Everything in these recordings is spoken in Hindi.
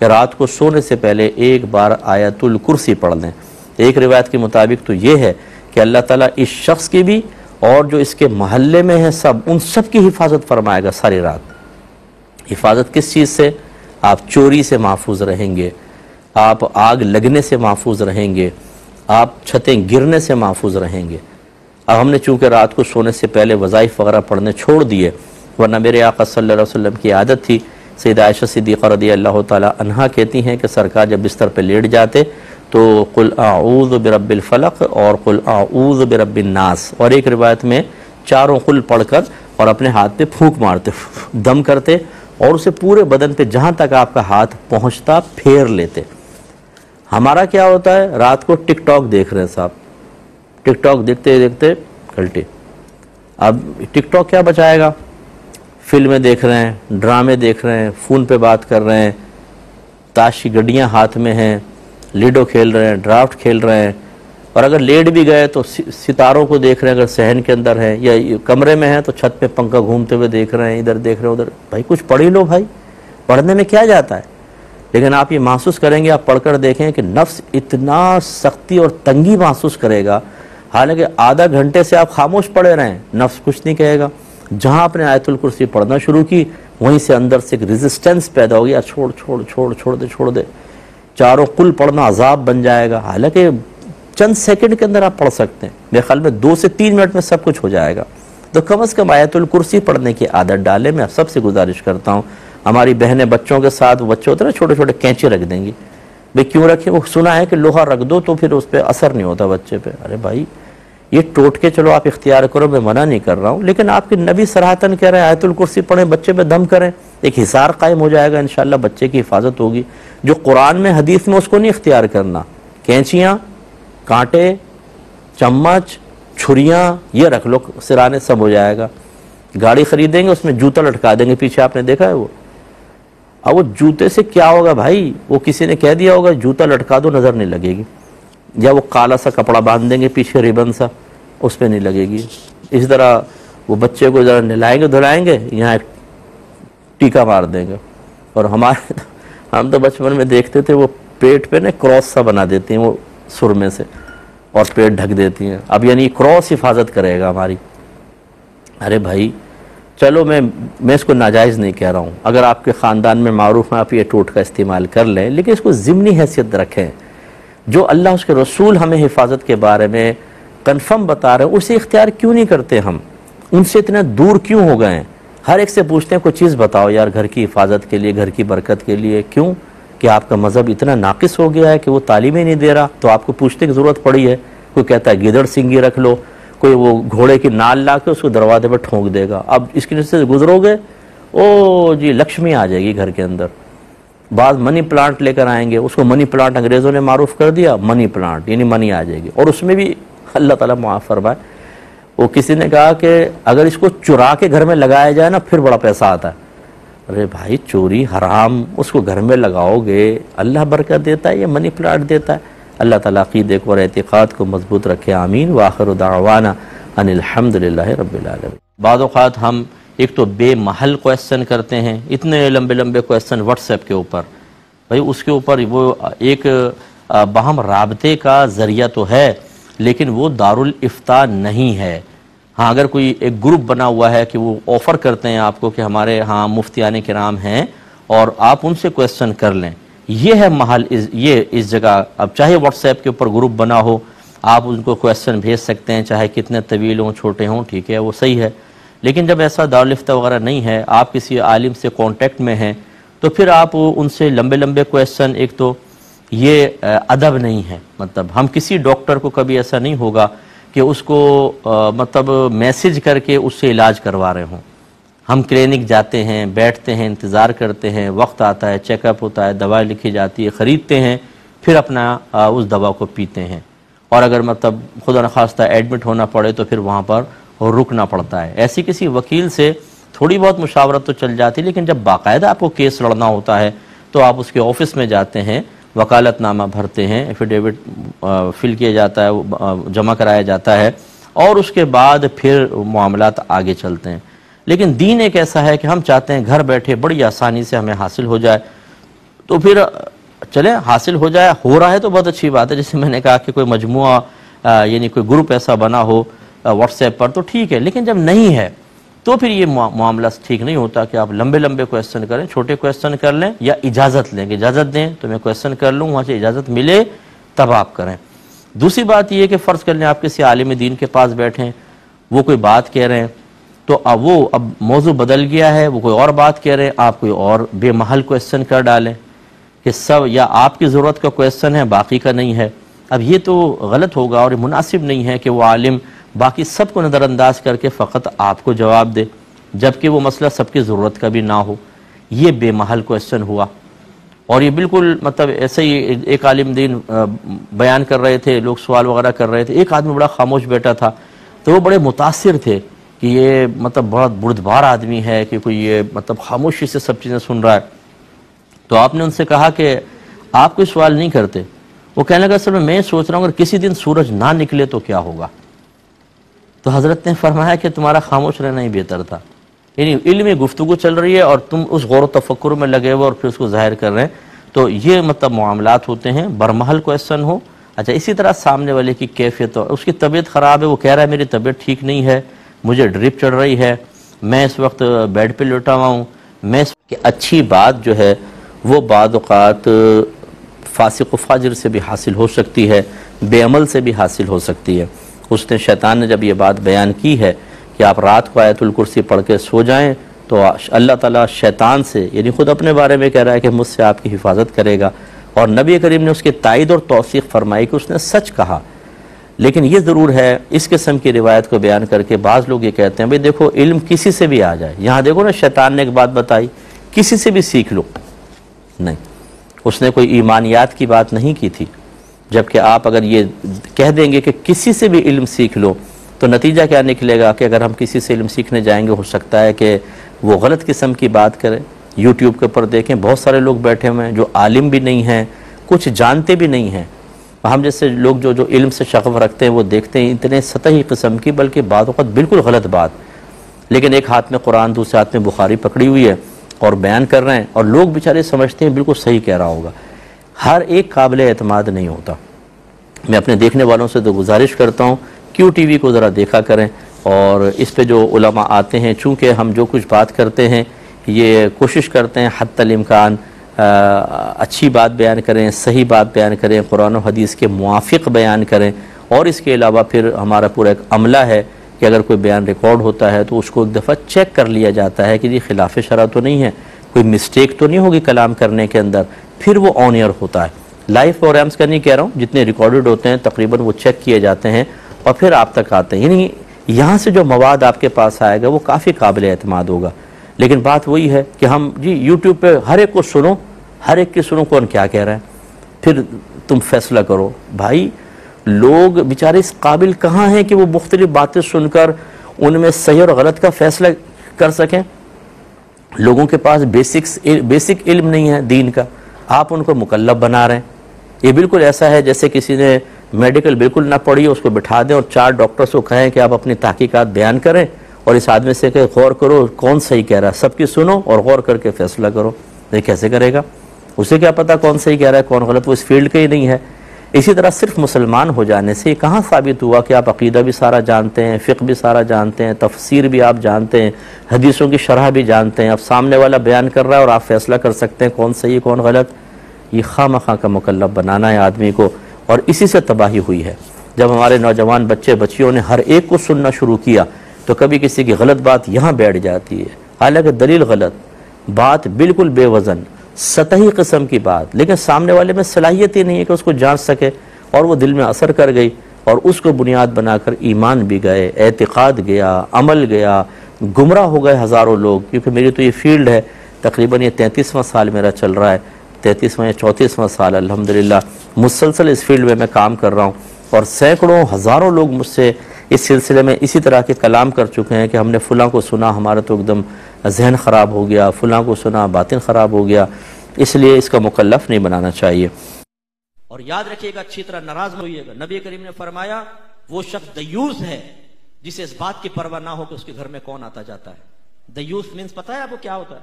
कि रात को सोने से पहले एक बार आयतुल कुर्सी पढ़ लें। एक रिवायत के मुताबिक तो ये है कि अल्लाह ताला इस शख्स की भी और जो इसके महल्ले में है सब, उन सब की हिफाजत फरमाएगा सारी रात। हिफाजत किस चीज़ से? आप चोरी से महफूज रहेंगे, आप आग लगने से महफूज रहेंगे, आप छतें गिरने से महफूज रहेंगे। अब हमने चूँकि रात को सोने से पहले वज़ाइफ वगैरह पढ़ने छोड़ दिए, वरना मेरे आका सल्लल्लाहु अलैहि वसल्लम की आदत थी। सैयदा आयशा सिद्दीक़ा रज़ियल्लाहु ताला अन्हा कहती हैं कि सरकार जब बिस्तर पे लेट जाते तो कुल आऊज़ु बिरब्बिल फलक और कुल आऊज़ु बिरब्बिन नास, और एक रिवायत में चारों कुल पढ़कर और अपने हाथ पे फूंक मारते, दम करते और उसे पूरे बदन पे जहाँ तक आपका हाथ पहुँचता फेर लेते। हमारा क्या होता है, रात को टिकटॉक देख रहे हैं साहब, टिकटॉक देखते देखते कल्टी। अब टिकटॉक क्या बचाएगा? फिल्में देख रहे हैं, ड्रामे देख रहे हैं, फ़ोन पे बात कर रहे हैं, ताश की गड्डियाँ हाथ में हैं, लूडो खेल रहे हैं, ड्राफ्ट खेल रहे हैं, और अगर लेट भी गए तो सितारों को देख रहे हैं। अगर सहन के अंदर है या कमरे में है तो छत पे पंखा घूमते हुए देख रहे हैं, इधर देख रहे हैं उधर। भाई कुछ पढ़ ही लो भाई, पढ़ने में क्या जाता है। लेकिन आप ये महसूस करेंगे, आप पढ़कर देखें कि नफ्स इतना सख्ती और तंगी महसूस करेगा, हालांकि आधा घंटे से आप खामोश पड़े रहें, नफ्स कुछ नहीं कहेगा। जहाँ आपने आयतुल कुर्सी पढ़ना शुरू की वहीं से अंदर से एक रेजिस्टेंस पैदा हो गया, छोड़ छोड़ छोड़ छोड़ दे। चारों कुल पढ़ना अजाब बन जाएगा, हालांकि चंद सेकंड के अंदर आप पढ़ सकते हैं। मेरे ख्याल में 2 से 3 मिनट में सब कुछ हो जाएगा। तो कम से कम आयतुल कुर्सी पढ़ने की आदत डालें। मैं सबसे गुजारिश करता हूँ, हमारी बहनें बच्चों के साथ, बच्चे होते हैं ना छोटे छोटे, कैंची रख देंगी। भाई क्यों रखें? वो सुना है कि लोहा रख दो तो फिर उस पर असर नहीं होता बच्चे पे। अरे भाई ये टोट के चलो आप इख्तियार करो, मैं मना नहीं कर रहा हूँ, लेकिन आपके नबी सराहतन कह रहे हैं आयतुल कुर्सी पढ़ें, बच्चे पे दम करें, एक हिसार कायम हो जाएगा, इंशाल्लाह बच्चे की हिफाजत होगी। जो कुरान में हदीस में उसको नहीं इख्तियार करना। कैंचियाँ, कांटे, चम्मच, छुरियाँ ये रख लो सिराने, सब हो जाएगा। गाड़ी खरीदेंगे उसमें जूता लटका देंगे पीछे, आपने देखा है वो। अब वो जूते से क्या होगा भाई, वो किसी ने कह दिया होगा जूता लटका दो नज़र नहीं लगेगी, या वो काला सा कपड़ा बांध देंगे पीछे रिबन सा, उस पर नहीं लगेगी। इसी तरह वो बच्चे को ज़रा नहलाएंगे धुलाएंगे, यहाँ एक टीका मार देंगे। और हम तो बचपन में देखते थे वो पेट पे ना क्रॉस सा बना देती हैं वो सुरमे से, और पेट ढक देती हैं। अब यानी क्रॉस हिफाजत करेगा हमारी। अरे भाई चलो, मैं इसको नाजायज़ नहीं कह रहा हूँ, अगर आपके ख़ानदान में मारूफ है आप ये टोट का इस्तेमाल कर लें, लेकिन इसको ज़िम्नी हैसियत रखें। जो अल्लाह उसके रसूल हमें हिफाजत के बारे में कन्फर्म बता रहे हैं, उसे इख्तियार क्यों नहीं करते हम? उनसे इतने दूर क्यों हो गए हैं? हर एक से पूछते हैं कोई चीज़ बताओ यार घर की हिफाजत के लिए, घर की बरकत के लिए। क्यों? कि आपका मज़हब इतना नाकिस हो गया है कि वो तालीम ही नहीं दे रहा, तो आपको पूछने की ज़रूरत पड़ी है। कोई कहता है गिदड़ सिंगी रख लो, कोई वो घोड़े की नाल ला के उसको दरवाजे पर ठोंक देगा। अब इसके नीचे से गुजरोगे, ओ जी लक्ष्मी आ जाएगी घर के अंदर। बाद मनी प्लांट लेकर आएंगे, उसको मनी प्लांट अंग्रेज़ों ने मारूफ कर दिया, मनी प्लांट यानी मनी आ जाएगी। और उसमें भी अल्लाह ताला माफ़ फरमाए, वो किसी ने कहा कि अगर इसको चुरा के घर में लगाया जाए ना फिर बड़ा पैसा आता है। अरे भाई चोरी हराम, उसको घर में लगाओगे अल्लाह बरकत देता है, ये मनी प्लांट देता है। अल्लाह ताला अक़ीदे को और एतिक़ाद को मजबूत रखे, आमीन। व आखिरु दावाना अनिल हम्दुलिल्लाहि रब्बिल आलमीन। बाद औक़ात हम एक तो बेमहल क्वेश्चन करते हैं, इतने लंबे लंबे क्वेश्चन व्हाट्सएप के ऊपर, भाई उसके ऊपर वो एक बाहम राबते का ज़रिया तो है, लेकिन वो दारुल इफ्ता नहीं है। हाँ, अगर कोई एक ग्रुप बना हुआ है कि वो ऑफ़र करते हैं आपको कि हमारे यहाँ मुफ्तियाने किराम हैं और आप उनसे क्वेश्चन कर लें, ये है महल, ये इस जगह। अब चाहे व्हाट्सएप के ऊपर ग्रुप बना हो, आप उनको क्वेश्चन भेज सकते हैं, चाहे कितने तवील हों छोटे हों, ठीक है वो सही है। लेकिन जब ऐसा दारुल इफ्ता वगैरह नहीं है, आप किसी आलिम से कांटेक्ट में हैं, तो फिर आप उनसे लंबे लंबे क्वेश्चन, एक तो ये अदब नहीं है। मतलब हम किसी डॉक्टर को कभी ऐसा नहीं होगा कि उसको मतलब मैसेज करके उससे इलाज करवा रहे हों। हम क्लिनिक जाते हैं, बैठते हैं, इंतज़ार करते हैं, वक्त आता है, चेकअप होता है, दवा लिखी जाती है, ख़रीदते हैं, फिर अपना उस दवा को पीते हैं। और अगर मतलब खुदा न खास्ता एडमिट होना पड़े तो फिर वहाँ पर रुकना पड़ता है। ऐसी किसी वकील से थोड़ी बहुत मुशावरत तो चल जाती है, लेकिन जब बाकायदा आपको केस लड़ना होता है तो आप उसके ऑफिस में जाते हैं, वकालतनामा भरते हैं, एफिडेविट फिल किया जाता है, जमा कराया जाता है, और उसके बाद फिर मामलात आगे चलते हैं। लेकिन दीन एक ऐसा है कि हम चाहते हैं घर बैठे बड़ी आसानी से हमें हासिल हो जाए। तो फिर चले हासिल हो जाए, हो रहा है तो बहुत अच्छी बात है। जैसे मैंने कहा कि कोई मजमुआ यानी कोई ग्रुप ऐसा बना हो व्हाट्सएप पर तो ठीक है, लेकिन जब नहीं है तो फिर ये मामला ठीक नहीं होता कि आप लंबे लंबे क्वेश्चन करें, छोटे क्वेश्चन कर लें या इजाज़त लें कि इजाज़त दें तो मैं क्वेश्चन कर लूँ, वहाँ से इजाज़त मिले तब आप करें। दूसरी बात यह कि फ़र्ज़ कर लें आप किसी आलिम दीन के पास बैठें, वो कोई बात कह रहे हैं तो अब मौजू बदल गया है, वो कोई और बात कह रहे हैं, आप कोई और बेमहल क्वेश्चन कर डालें कि सब या आपकी ज़रूरत का क्वेश्चन है बाकी का नहीं है। अब ये तो गलत होगा और मुनासिब नहीं है कि वो आलिम बाकी सबको नज़रअंदाज करके फ़कत आपको जवाब दे, जबकि वो मसला सबकी ज़रूरत का भी ना हो। ये बेमहल क्वेश्चन हुआ। और ये बिल्कुल मतलब ऐसे ही एक आलिम दीन बयान कर रहे थे, लोग सवाल वगैरह कर रहे थे, एक आदमी बड़ा खामोश बैठा था तो वो बड़े मुतासिर थे कि ये मतलब बहुत बुर्दबार आदमी है कि कोई ये मतलब खामोशी से सब चीज़ें सुन रहा है। तो आपने उनसे कहा कि आप कोई सवाल नहीं करते। वो कहने लगा सर मैं सोच रहा हूँ अगर किसी दिन सूरज ना निकले तो क्या होगा। तो हज़रत ने फरमाया कि तुम्हारा खामोश रहना ही बेहतर था। यानी इल्मी गुफ्तगू चल रही है और तुम उस गौर तफक्कुर में लगे हुए और फिर उसको ज़ाहिर कर रहे हैं। तो ये मतलब मामलात होते हैं, बरमहल क्वेश्चन हो। अच्छा, इसी तरह सामने वाले की कैफियत हो, उसकी तबीयत ख़राब है, वो कह रहा है मेरी तबीयत ठीक नहीं है, मुझे ड्रिप चढ़ रही है, मैं इस वक्त बेड पे लेटा हुआ हूँ, मैं कि अच्छी बात जो है वो बाद औक़ात फासिक व फाजिर से भी हासिल हो सकती है, बेअमल से भी हासिल हो सकती है। उसने शैतान ने जब ये बात बयान की है कि आप रात को आयतुल कुर्सी पढ़ के सो जाएं तो अल्लाह ताला शैतान से यानी ख़ुद अपने बारे में कह रहा है कि मुझसे आपकी हिफाजत करेगा। और नबी करीम ने उसकी तायद और तौसीक़ फरमाई कि उसने सच कहा। लेकिन ये ज़रूर है इस किस्म की रिवायत को बयान करके बाज़ लोग ये कहते हैं भाई देखो इल्म किसी से भी आ जाए। यहाँ देखो ना शैतान ने एक बात बताई, किसी से भी सीख लो, नहीं, उसने कोई ईमानियात की बात नहीं की थी। जबकि आप अगर ये कह देंगे कि किसी से भी इल्म सीख लो तो नतीजा क्या निकलेगा कि अगर हम किसी से इल्म सीखने जाएंगे हो सकता है कि वो गलत किस्म की बात करें। यूट्यूब के ऊपर देखें बहुत सारे लोग बैठे हुए हैं जो आलिम भी नहीं हैं, कुछ जानते भी नहीं हैं। हम जैसे लोग जो इल्म से शग़फ़ रखते हैं वो देखते हैं इतने सतही किस्म की, बल्कि बात वक़्त बिल्कुल गलत बात, लेकिन एक हाथ में कुरान दूसरे हाथ में बुखारी पकड़ी हुई है और बयान कर रहे हैं और लोग बेचारे समझते हैं बिल्कुल सही कह रहा होगा। हर एक काबिल एतमाद नहीं होता। मैं अपने देखने वालों से तो गुजारिश करता हूँ QTV को ज़रा देखा करें और इस पे जो उलमा आते हैं, चूँकि हम जो कुछ बात करते हैं ये कोशिश करते हैं हत्तल इम्कान अच्छी बात बयान करें, सही बात बयान करें, कुरान और हदीस के मुआफ़िक़ बयान करें। और इसके अलावा फिर हमारा पूरा एक अमला है कि अगर कोई बयान रिकॉर्ड होता है तो उसको एक दफ़ा चेक कर लिया जाता है कि जी खिलाफ़ शरअ तो नहीं है, कोई मिस्टेक तो नहीं होगी कलाम करने के अंदर, फिर वो ऑन एयर होता है। लाइव प्रोग्राम्स का नहीं कह रहा हूँ, जितने रिकॉर्डेड होते हैं तकरीबन वो चेक किए जाते हैं और फिर आप तक आते हैं। यानी यहाँ से जो मवाद आपके पास आएगा वो काफ़ी काबिल एतमाद होगा। लेकिन बात वही है कि हम जी यूट्यूब पे हर एक को सुनो, हर एक की सुनो कौन क्या कह रहा है, फिर तुम फैसला करो। भाई लोग बेचारे इस काबिल कहाँ हैं कि वो मुख्तलिफ बातें सुनकर उनमें सही और गलत का फैसला कर सकें। लोगों के पास बेसिक इल्म नहीं है दीन का, आप उनको मुकल्लफ बना रहे हैं। ये बिल्कुल ऐसा है जैसे किसी ने मेडिकल बिल्कुल ना पढ़ी, उसको बिठा दें और 4 डॉक्टर्स को कहें कि आप अपनी तहकीकात बयान करें और इस आदमी से कहे गौर करो कौन सही कह रहा है, सबकी सुनो और गौर करके फैसला करो। ये कैसे करेगा? उसे क्या पता कौन सही कह रहा है कौन गलत, वो इस फील्ड का ही नहीं है। इसी तरह सिर्फ मुसलमान हो जाने से कहाँ साबित हुआ कि आप अकीदा भी सारा जानते हैं, फ़िक़्ह भी सारा जानते हैं, तफसीर भी आप जानते हैं, हदीसों की शरह भी जानते हैं। अब सामने वाला बयान कर रहा है और आप फैसला कर सकते हैं कौन सही कौन गलत। ये खामखा का मुकल्लफ बनाना है आदमी को और इसी से तबाही हुई है। जब हमारे नौजवान बच्चे बच्चियों ने हर एक को सुनना शुरू किया तो कभी किसी की गलत बात यहाँ बैठ जाती है, हालांकि दलील गलत, बात बिल्कुल बेवज़न सतही किस्म की बात, लेकिन सामने वाले में सलाहियत ही नहीं है कि उसको जांच सके और वो दिल में असर कर गई और उसको बुनियाद बनाकर ईमान भी गए, एतिक़ाद गया, अमल गया, गुमराह हो गए हज़ारों लोग। क्योंकि मेरी तो ये फील्ड है, तकरीबन ये 33वां साल मेरा चल रहा है, 33वां या 34वां साल अल्हम्दुलिल्लाह मुसलसल इस फील्ड में मैं काम कर रहा हूँ और सैकड़ों हज़ारों लोग मुझसे इस सिलसिले में इसी तरह के कलाम कर चुके हैं कि हमने फ़लाँ को सुना हमारा तो एकदम जहन ख़राब हो गया, फ़लाँ को सुना बातिन ख़राब हो गया। इसलिए इसका मुकल्लफ नहीं बनाना चाहिए। और याद रखिएगा, अच्छी तरह नाराज होइएगा, नबी करीम ने फरमाया वो शख्स दयूस है जिसे इस बात की परवाह ना हो कि उसके घर में कौन आता जाता है। दयूस मीन्स पता है आपको क्या होता है?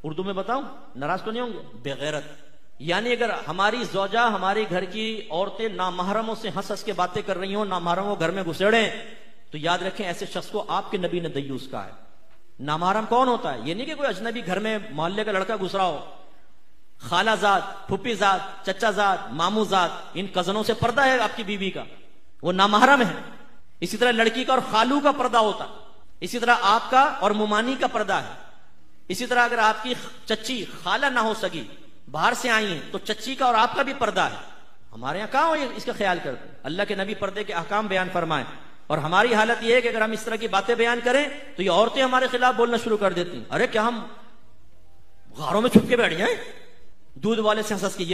उर्दू में बताऊं, नाराज तो नहीं होंगे? बेगैरत। यानी अगर हमारी ज़ौजा, हमारे घर की औरतें नामहरमों से हंस हंस के बातें कर रही हो, नामहरम वो घर में घुसेड़े, तो याद रखें ऐसे शख्स को आपके नबी ने दय्यूस कहा है। नामहरम कौन होता है? ये नहीं कि कोई अजनबी घर में मोहल्ले का लड़का घुस रहा हो, खालाजाद, फुप्पीजाद, चचाजाद, मामूजाद, इन कजनों से पर्दा है आपकी बीवी का, वो नामहरम है। इसी तरह लड़की का और खालू का पर्दा होता, इसी तरह आपका और मुमानी का पर्दा है। इसी तरह अगर आपकी चच्ची खाला ना हो सकी, बाहर से आई है, तो चच्ची का और आपका भी पर्दा है। हमारे यहां कहां हो इसका ख्याल करते? अल्लाह के नबी पर्दे के अहकाम बयान फरमाए, और हमारी हालत यह है कि अगर हम इस तरह की बातें बयान करें तो ये औरतें हमारे खिलाफ बोलना शुरू कर देती। अरे क्या हम गारों में छुप के बैठ जाएं? दूध वाले से हंस के ये